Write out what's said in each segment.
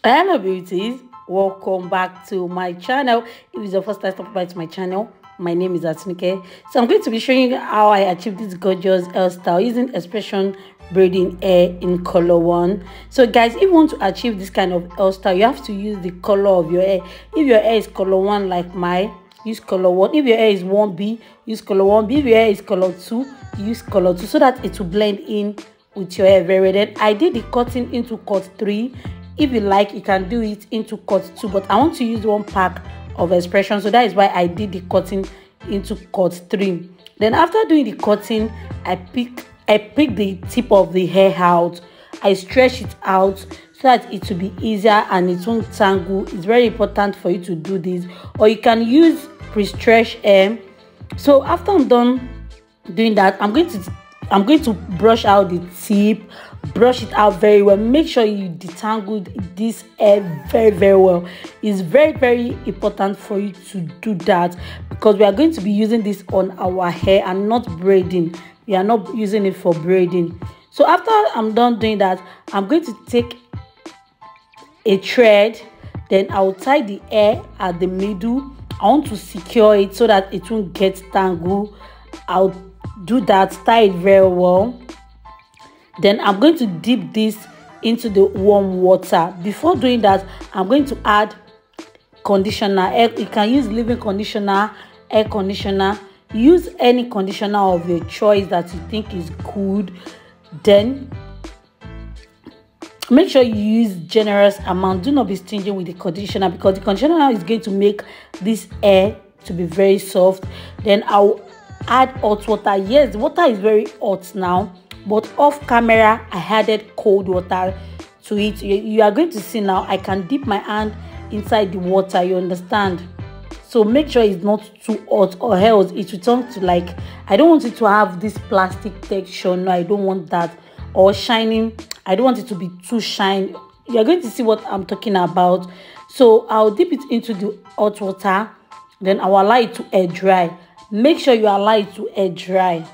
Hello beauties, welcome back to my channel. If it's your first time stopping by to my channel, my name is Atunike. So I'm going to be showing you how I achieved this gorgeous hairstyle using expression braiding hair in color 1. So guys, if you want to achieve this kind of hairstyle, you have to use the color of your hair. If your hair is color 1 like mine, use color 1. If your hair is 1B, use color 1B. If your hair is color 2, use color 2, so that it will blend in with your hair very well. Then I did the cutting into cut 3. If you like, you can do it into cut 2, but I want to use one pack of expression, so that is why I did the cutting into cut 3. Then after doing the cutting, I pick the tip of the hair out. I stretch it out so that it will be easier and it won't tangle. It's very important for you to do this, or you can use pre-stretch hair. So after I'm done doing that, I'm going to brush out the tip, brush it out very well. Make sure you detangle this hair very well. It's very important for you to do that, because we are going to be using this on our hair and not braiding. We are not using it for braiding. So after I'm done doing that, I'm going to take a thread, then I'll tie the hair at the middle. I want to secure it so that it won't get tangled. I'll do that, tie it very well. Then I'm going to dip this into the warm water. Before doing that, I'm going to add conditioner. You can use leave-in conditioner, air conditioner. Use any conditioner of your choice that you think is good. Then make sure you use generous amount. Do not be stingy with the conditioner, because the conditioner is going to make this hair to be very soft. Then I'll add hot water. Yes, the water is very hot now, but off camera I added cold water to it. You are going to see now I can dip my hand inside the water, you understand? So make sure it's not too hot, or else it will turn to like, I don't want it to have this plastic texture. No, I don't want that. Or shining, I don't want it to be too shiny. You are going to see what I'm talking about. So I'll dip it into the hot water, then I'll allow it to air dry. Make sure you allow it to air dry.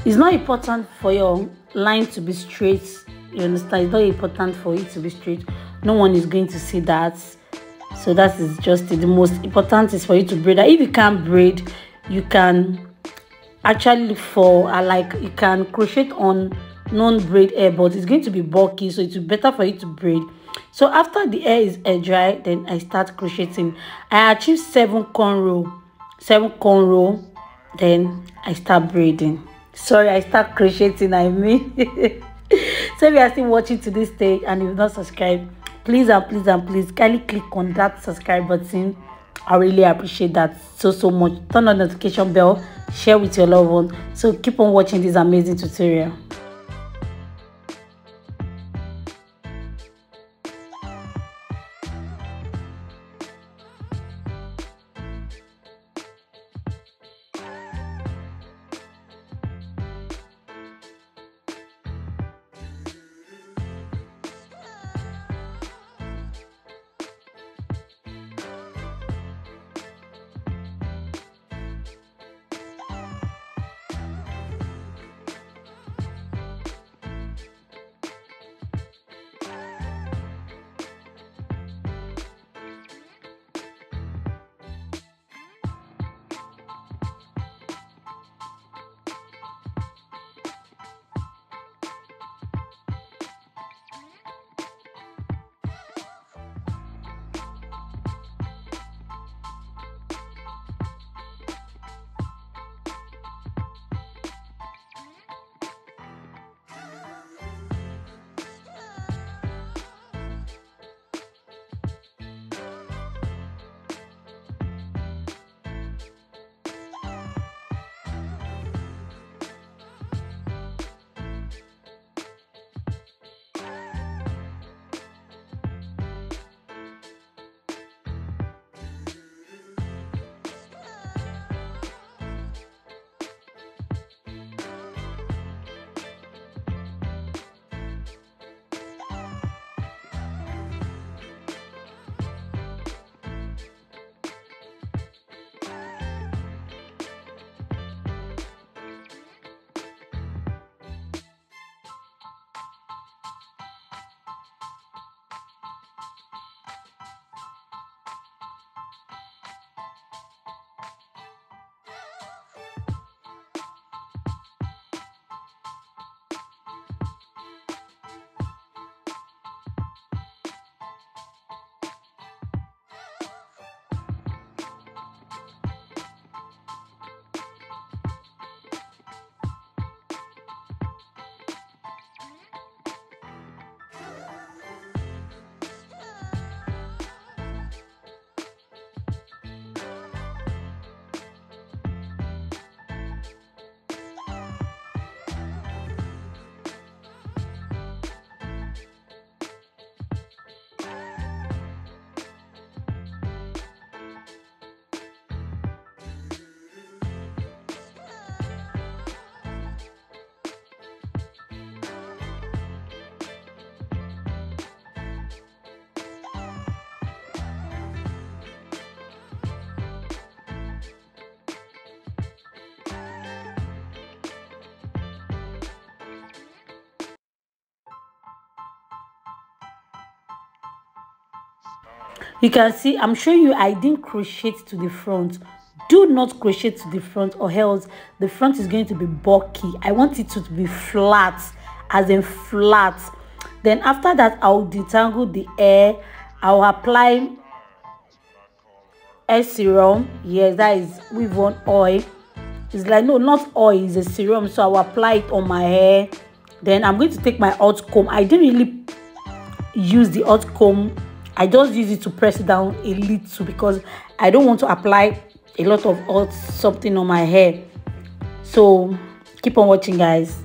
It's not important for your line to be straight. You understand? It's not important for it to be straight. No one is going to see that. So that is just it. The most important is for you to braid. If you can't braid, you can actually look for like you can crochet on non-braid hair, but it's going to be bulky, so it's better for you to braid. So after the hair is air dry, then I start crocheting. I achieve 7 cornrow, then I start braiding. Sorry, I start crocheting, I mean. So if you are still watching to this stage and you've not subscribed, please and please kindly click on that subscribe button. I really appreciate that so much. Turn on the notification bell, share with your loved one. So keep on watching this amazing tutorial. You can see I'm showing you I didn't crochet to the front. Do not crochet to the front, or else the front is going to be bulky. I want it to be flat, as in flat. Then after that, I'll detangle the hair. I'll apply hair serum. Yes, that is with on oil. It's like, no, not oil, it's a serum. So I'll apply it on my hair. Then I'm going to take my hot comb. I didn't really use the hot comb. I just use it to press it down a little because I don't want to apply a lot of hot something on my hair. So keep on watching, guys.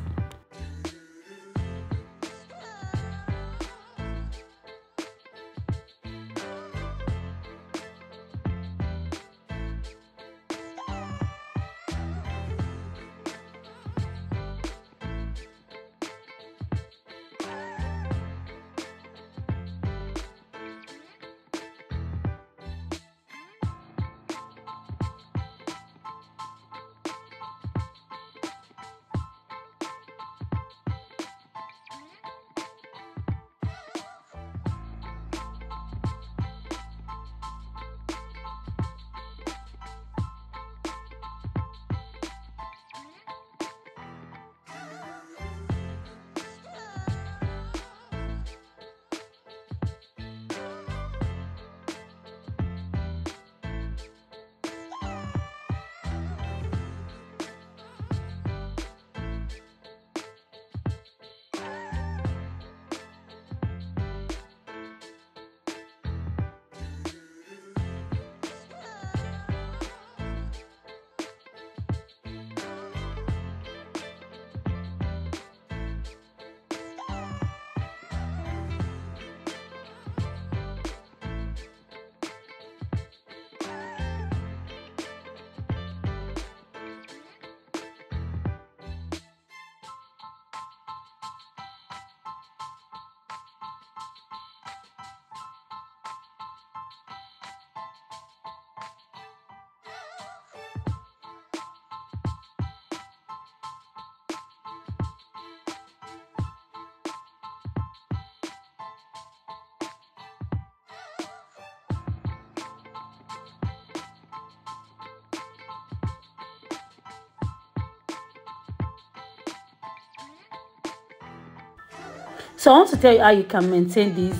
So I want to tell you how you can maintain this,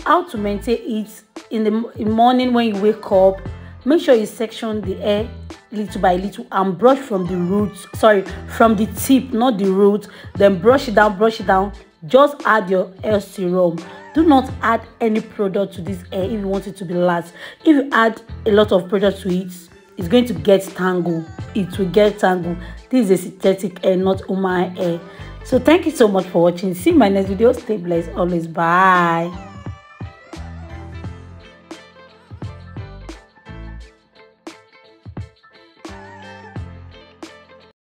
how to maintain it in the morning when you wake up. Make sure you section the hair little by little and brush from the roots, from the tip, not the root. Then brush it down. Just add your hair serum. Do not add any product to this hair if you want it to be last. If you add a lot of product to it, it's going to get tangled. It will get tangled. This is a synthetic hair, not human hair. So thank you so much for watching. See you in my next video. Stay blessed always. Bye.